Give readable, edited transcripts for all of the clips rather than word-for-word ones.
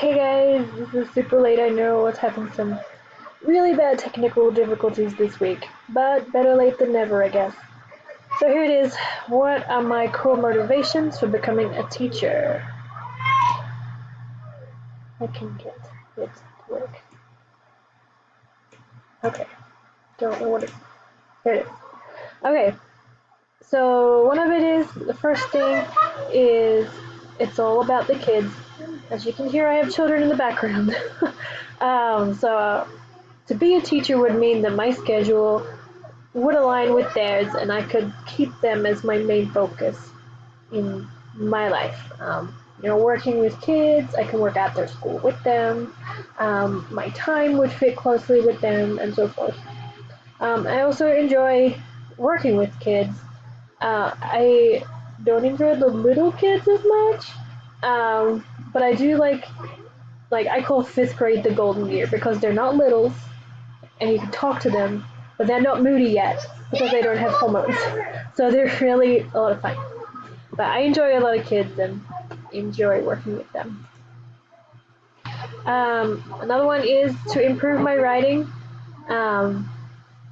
Hey guys, this is super late. I know I was having some really bad technical difficulties this week, but better late than never, I guess. So here it is. What are my core motivations for becoming a teacher? I can get it to work. Okay, don't know what it is. There it is. Okay, so one of it is, the first thing is, it's all about the kids. As you can hear, I have children in the background. So to be a teacher would mean that my schedule would align with theirs and I could keep them as my main focus in my life. Working with kids, I can work after school with them. My time would fit closely with them and so forth. I also enjoy working with kids. I don't enjoy the little kids as much, but I do like I call fifth grade the golden year because they're not littles and you can talk to them, but they're not moody yet because they don't have hormones. So they're really a lot of fun. But I enjoy a lot of kids and enjoy working with them. Another one is to improve my writing. Um,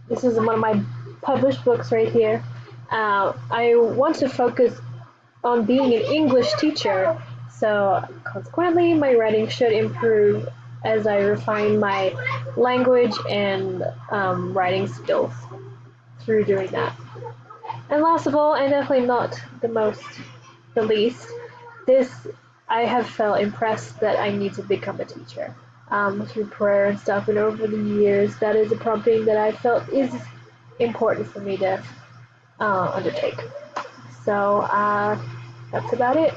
this is one of my published books right here. I want to focus on being an English teacher, so consequently, my writing should improve as I refine my language and writing skills through doing that. And last of all, and definitely not the least, this I have felt impressed that I need to become a teacher. Through prayer and stuff, and over the years, that is a prompting that I felt is important for me to undertake. So that's about it.